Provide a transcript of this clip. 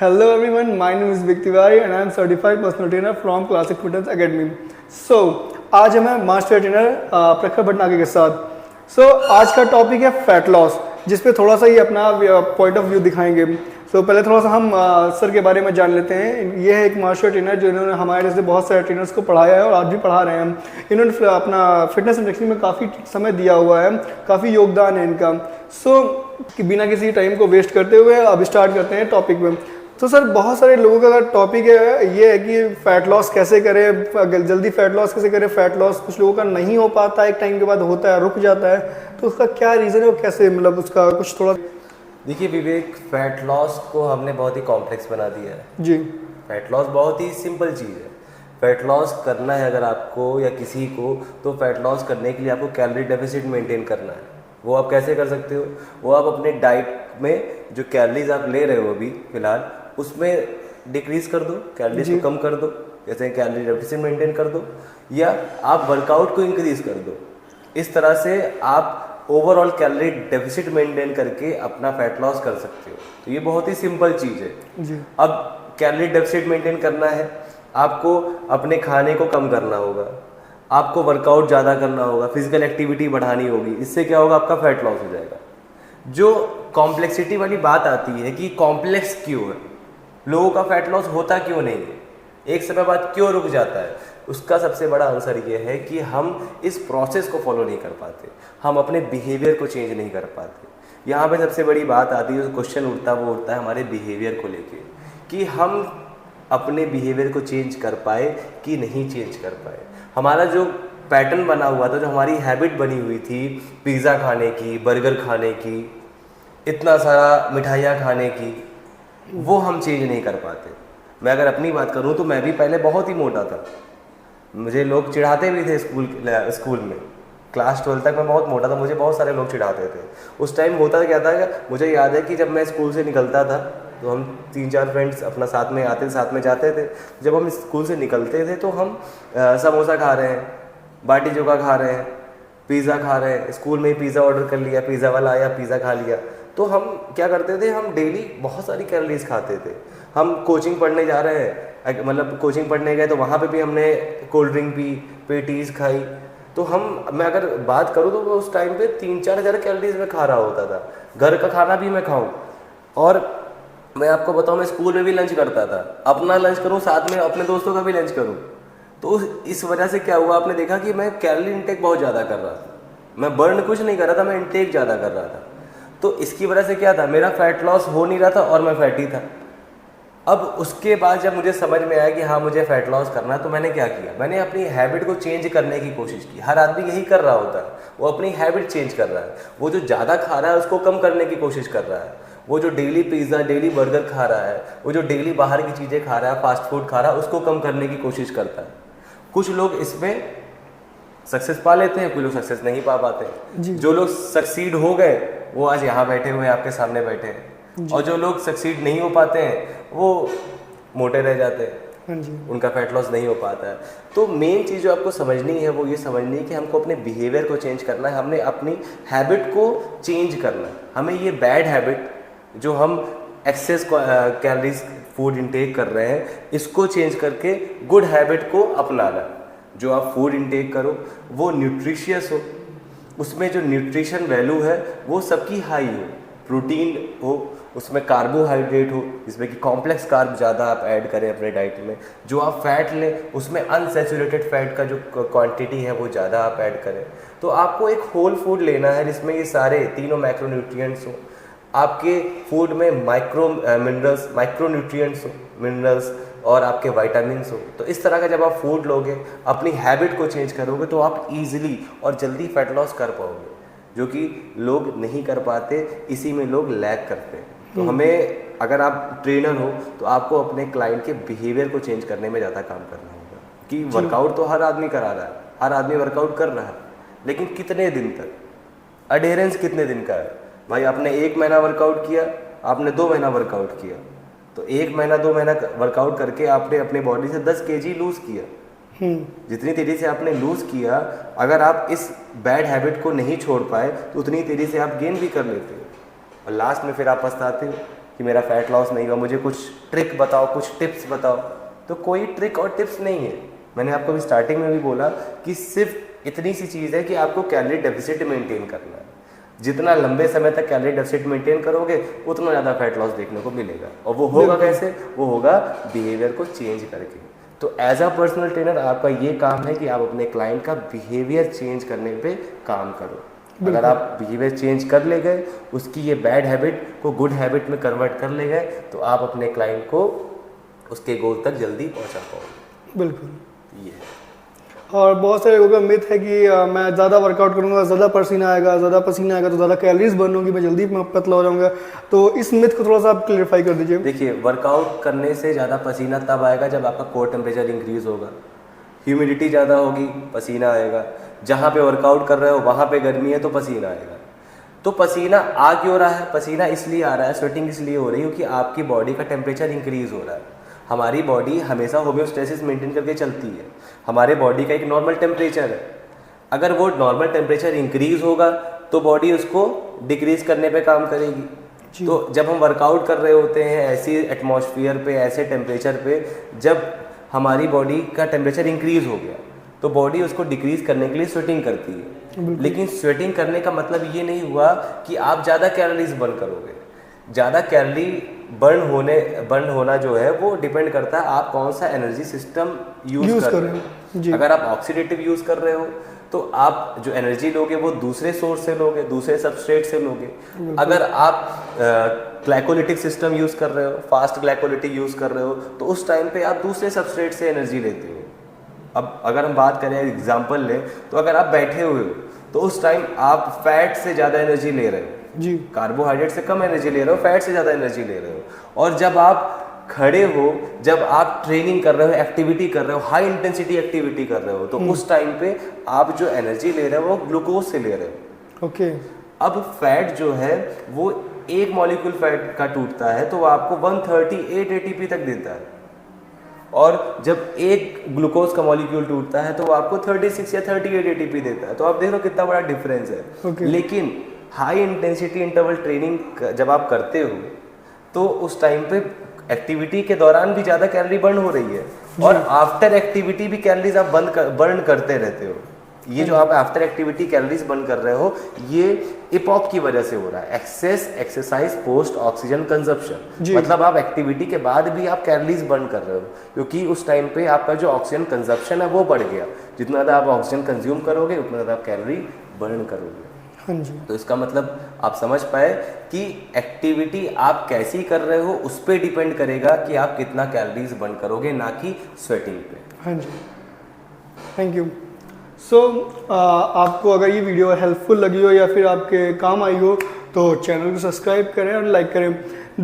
Hello everyone, my name is Vic Tiwari and I am certified personal trainer from Classic Fitness Academy. So आज है मैं master trainer प्रखर भटनागर के साथ। आज का टॉपिक है फैट लॉस, जिस पे थोड़ा सा ये अपना पॉइंट ऑफ व्यू दिखाएंगे। पहले थोड़ा सा हम सर के बारे में जान लेते हैं। ये है एक मास्टर ट्रेनर जो इन्होंने हमारे जैसे बहुत सारे ट्रेनर्स को पढ़ाया है और आज भी पढ़ा रहे हैं। इन्होंने अपना फिटनेस इंडस्ट्री में काफ़ी समय दिया हुआ है, काफ़ी योगदान है इनका। कि बिना किसी टाइम को वेस्ट करते हुए अब स्टार्ट करते हैं टॉपिक में। तो सर, बहुत सारे लोगों का टॉपिक ये है कि फ़ैट लॉस कैसे करें, जल्दी फ़ैट लॉस कैसे करें। फ़ैट लॉस कुछ लोगों का नहीं हो पाता, एक टाइम के बाद होता है, रुक जाता है। तो उसका क्या रीज़न है और कैसे, मतलब उसका कुछ थोड़ा। देखिए विवेक, फैट लॉस को हमने बहुत ही कॉम्प्लेक्स बना दिया है जी। फैट लॉस बहुत ही सिंपल चीज़ है। फैट लॉस करना है अगर आपको या किसी को, तो फैट लॉस करने के लिए आपको कैलोरी डेफिसिट मेंटेन करना है। वो आप कैसे कर सकते हो? वो आप अपने डाइट में जो कैलोरीज आप ले रहे हो अभी फिलहाल, उसमें डिक्रीज कर दो, कैलोरीज को कम कर दो, जैसे कैलोरी डेफिसिट मेंटेन कर दो, या आप वर्कआउट को इंक्रीज कर दो। इस तरह से आप ओवरऑल कैलोरी डेफिसिट मेंटेन करके अपना फैट लॉस कर सकते हो। तो ये बहुत ही सिंपल चीज़ है जी। अब कैलोरी डेफिसिट मेंटेन करना है, आपको अपने खाने को कम करना होगा, आपको वर्कआउट ज़्यादा करना होगा, फिजिकल एक्टिविटी बढ़ानी होगी। इससे क्या होगा? आपका फैट लॉस हो जाएगा। जो कॉम्प्लेक्सिटी वाली बात आती है कि कॉम्प्लेक्स क्यों है, लोगों का फैट लॉस होता क्यों नहीं है, एक समय बाद क्यों रुक जाता है, उसका सबसे बड़ा आंसर ये है कि हम इस प्रोसेस को फॉलो नहीं कर पाते, हम अपने बिहेवियर को चेंज नहीं कर पाते। यहाँ पे सबसे बड़ी बात आती है, जो क्वेश्चन उठता है हमारे बिहेवियर को लेके, कि हम अपने बिहेवियर को चेंज कर पाए कि नहीं चेंज कर पाए। हमारा जो पैटर्न बना हुआ था, जो हमारी हैबिट बनी हुई थी पिज़्ज़ा खाने की, बर्गर खाने की, इतना सारा मिठाइयाँ खाने की, वो हम चेंज नहीं कर पाते। मैं अगर अपनी बात करूँ तो मैं भी पहले बहुत ही मोटा था, मुझे लोग चिढ़ाते भी थे स्कूल में। क्लास 12 तक मैं बहुत मोटा था, मुझे बहुत सारे लोग चिढ़ाते थे। उस टाइम होता क्या था, मुझे याद है कि जब मैं स्कूल से निकलता था तो हम 3-4 फ्रेंड्स अपना साथ में आते थे, साथ में जाते थे। जब हम स्कूल से निकलते थे तो हम समोसा खा रहे हैं, बाटी चोखा खा रहे हैं, पिज़्ज़ा खा रहे हैं। स्कूल में ही पिज़्ज़ा ऑर्डर कर लिया, पिज़्ज़ा वाला आया, पिज़्ज़ा खा लिया। तो हम क्या करते थे, हम डेली बहुत सारी कैलोरीज खाते थे। हम कोचिंग पढ़ने जा रहे हैं, मतलब कोचिंग पढ़ने गए तो वहाँ पे भी हमने कोल्ड ड्रिंक पी, पेटीज़ खाई। तो मैं अगर बात करूँ तो उस टाइम पे 3-4 हज़ार कैलोरीज में खा रहा होता था। घर का खाना भी मैं खाऊँ, और मैं आपको बताऊँ, मैं स्कूल में भी लंच करता था, अपना लंच करूँ, साथ में अपने दोस्तों का भी लंच करूँ। तो इस वजह से क्या हुआ, आपने देखा कि मैं कैलोरी इंटेक बहुत ज़्यादा कर रहा था। मैं बर्न कुछ नहीं कर रहा था, मैं इंटेक ज़्यादा कर रहा था। तो इसकी वजह से क्या था, मेरा फैट लॉस हो नहीं रहा था और मैं फैटी था। अब उसके बाद जब मुझे समझ में आया कि हाँ मुझे फैट लॉस करना है, तो मैंने क्या किया, मैंने अपनी हैबिट को चेंज करने की कोशिश की। हर आदमी यही कर रहा होता है, वो अपनी हैबिट चेंज कर रहा है। वो जो ज़्यादा खा रहा है उसको कम करने की कोशिश कर रहा है। वो जो डेली पिज़्ज़ा, डेली बर्गर खा रहा है, वो जो डेली बाहर की चीज़ें खा रहा है, फास्ट फूड खा रहा है, उसको कम करने की कोशिश करता है। कुछ लोग इसमें सक्सेस पा लेते हैं, कुछ लोग सक्सेस नहीं पा पाते। जो लोग सक्सीड हो गए वो आज यहाँ बैठे हुए हैं, आपके सामने बैठे हैं, और जो लोग सक्सीड नहीं हो पाते हैं वो मोटे रह जाते हैं, उनका फैट लॉस नहीं हो पाता है। तो मेन चीज़ जो आपको समझनी है वो ये समझनी है कि हमको अपने बिहेवियर को चेंज करना है, हमने अपनी हैबिट को चेंज करना है। हमें ये बैड हैबिट जो हम एक्सेस कैलोरीज फूड इंटेक कर रहे हैं, इसको चेंज करके गुड हैबिट को अपनाना। जो आप फूड इंटेक करो वो न्यूट्रिशियस हो, उसमें जो न्यूट्रिशन वैल्यू है वो सबकी हाई हो, प्रोटीन हो, उसमें कार्बोहाइड्रेट हो, जिसमें कि कॉम्प्लेक्स कार्ब ज़्यादा आप ऐड करें अपने डाइट में। जो आप फैट लें उसमें अनसैचुरेटेड फैट का जो क्वांटिटी है वो ज़्यादा आप ऐड करें। तो आपको एक होल फूड लेना है जिसमें ये सारे तीनों मैक्रोन्यूट्रिएंट्स हो, आपके फूड में माइक्रोन्यूट्रिएंट्स हो, मिनरल्स, और आपके विटामिन्स हो। तो इस तरह का जब आप फूड लोगे, अपनी हैबिट को चेंज करोगे, तो आप इजीली और जल्दी फैट लॉस कर पाओगे, जो कि लोग नहीं कर पाते। इसी में लोग लैग करते हैं। तो हमें, अगर आप ट्रेनर हो तो आपको अपने क्लाइंट के बिहेवियर को चेंज करने में ज़्यादा काम करना होगा। कि वर्कआउट तो हर आदमी करा रहा है, हर आदमी वर्कआउट कर रहा है, लेकिन कितने दिन तक, अडेरेंस कितने दिन का है। भाई आपने 1 महीना वर्कआउट किया, आपने 2 महीना वर्कआउट किया, तो 1 महीना 2 महीना वर्कआउट करके आपने अपनी बॉडी से 10 kg लूज़ किया। जितनी तेज़ी से आपने लूज़ किया, अगर आप इस बैड हैबिट को नहीं छोड़ पाए तो उतनी तेज़ी से आप गेन भी कर लेते हो, और लास्ट में फिर आप पछताते हो कि मेरा फैट लॉस नहीं हुआ, मुझे कुछ ट्रिक बताओ, कुछ टिप्स बताओ। तो कोई ट्रिक और टिप्स नहीं है। मैंने आपको अभी स्टार्टिंग में भी बोला कि सिर्फ इतनी सी चीज़ है कि आपको कैलोरी डेफिसिट मेंटेन करना है। जितना लंबे समय तक कैलोरी डेफिसिट मेंटेन करोगे उतना ज़्यादा फैट लॉस देखने को मिलेगा। और वो होगा कैसे? वो होगा बिहेवियर को चेंज करके। तो एज अ पर्सनल ट्रेनर आपका ये काम है कि आप अपने क्लाइंट का बिहेवियर चेंज करने पे काम करो। अगर आप बिहेवियर चेंज कर ले गए, उसकी ये बैड हैबिट को गुड हैबिट में कन्वर्ट कर ले गए, तो आप अपने क्लाइंट को उसके गोल तक जल्दी पहुंचा पाओगे। बिल्कुल। ये है। और बहुत सारे लोगों का मिथ है कि मैं ज़्यादा वर्कआउट करूंगा, ज़्यादा पसीना आएगा तो ज़्यादा कैलोरीज बर्न होगी, मैं जल्दी पतला हो जाऊंगा। तो इस मिथ को थोड़ा सा आप क्लियरिफाई कर दीजिए। देखिए, वर्कआउट करने से ज़्यादा पसीना तब आएगा जब आपका कोर टेम्परेचर इंक्रीज होगा, ह्यूमिडिटी ज़्यादा होगी, पसीना आएगा। जहाँ पे वर्कआउट कर रहे हो वहाँ पे गर्मी है तो पसीना आएगा। तो पसीना आ क्यों रहा है? पसीना इसलिए आ रहा है, स्वेटिंग इसलिए हो रही है क्योंकि आपकी बॉडी का टेम्परेचर इंक्रीज हो रहा है। हमारी बॉडी हमेशा होम्योस्टेसिस मेंटेन करके चलती है। हमारे बॉडी का एक नॉर्मल टेम्परेचर है। अगर वो नॉर्मल टेम्परेचर इंक्रीज होगा तो बॉडी उसको डिक्रीज करने पे काम करेगी। तो जब हम वर्कआउट कर रहे होते हैं ऐसी एटमॉस्फेयर पे, ऐसे टेम्परेचर पे, जब हमारी बॉडी का टेम्परेचर इंक्रीज हो गया तो बॉडी उसको डिक्रीज करने के लिए स्वेटिंग करती है। लेकिन स्वेटिंग करने का मतलब ये नहीं हुआ कि आप ज़्यादा कैलोरीज बर्न करोगे। ज़्यादा कैलोरी बर्न होना जो है वो डिपेंड करता है आप कौन सा एनर्जी सिस्टम यूज कर रहे हो। अगर आप ऑक्सीडेटिव यूज कर रहे हो तो आप जो एनर्जी लोगे वो दूसरे सोर्स से लोगे, दूसरे सबस्ट्रेट से लोगे। अगर आप ग्लाइकोलिटिक सिस्टम यूज कर रहे हो, फास्ट ग्लाइकोलिटिक यूज कर रहे हो, तो उस टाइम पे आप दूसरे सबस्ट्रेट से एनर्जी लेते हो। अब अगर हम बात करें, एग्जांपल लें, तो अगर आप बैठे हुए हो तो उस टाइम आप फैट से ज़्यादा एनर्जी ले रहे हो जी, कार्बोहाइड्रेट से कम एनर्जी ले रहे हो, फैट से ज़्यादा एनर्जी ले रहे हो। और जब आप खड़े हो, जब आप ट्रेनिंग कर रहे हो, एक्टिविटी कर रहे हो, हाई इंटेंसिटी एक्टिविटी कर रहे हो, तो उस टाइम पे आप जो एनर्जी ले रहे हो वो ग्लूकोज से ले रहे हो। ओके। अब फैट जो है वो एक मॉलिक्यूल फैट का टूटता है तो वो आपको 138 एटीपी तक देता है। और जब एक ग्लूकोज का मॉलिक्यूल टूटता है तो वो आपको 36 या 38 एटीपी देता है। तो आप देख लो कितना बड़ा डिफरेंस है। लेकिन हाई इंटेंसिटी इंटरवल ट्रेनिंग जब आप करते हो तो उस टाइम पे एक्टिविटी के दौरान भी ज़्यादा कैलोरी बर्न हो रही है और आफ्टर एक्टिविटी भी कैलोरीज आप बर्न करते रहते हो। ये जो आप आफ्टर एक्टिविटी कैलोरीज बर्न कर रहे हो ये इपॉक की वजह से हो रहा है, excess exercise post oxygen consumption. मतलब आप एक्टिविटी के बाद भी आप कैलोरीज बर्न कर रहे हो क्योंकि उस टाइम पे आपका जो ऑक्सीजन कंजप्शन है वो बढ़ गया। जितना ज़्यादा आप ऑक्सीजन कंज्यूम करोगे उतना ज़्यादा आप कैलोरी बर्न करोगे। हाँ जी। तो इसका मतलब आप समझ पाए कि एक्टिविटी आप कैसी कर रहे हो उस पर डिपेंड करेगा कि आप कितना कैलोरीज बर्न करोगे, ना कि स्वेटिंग पे। हाँ जी, थैंक यू। सो आपको अगर ये वीडियो हेल्पफुल लगी हो या फिर आपके काम आई हो तो चैनल को सब्सक्राइब करें और लाइक करें।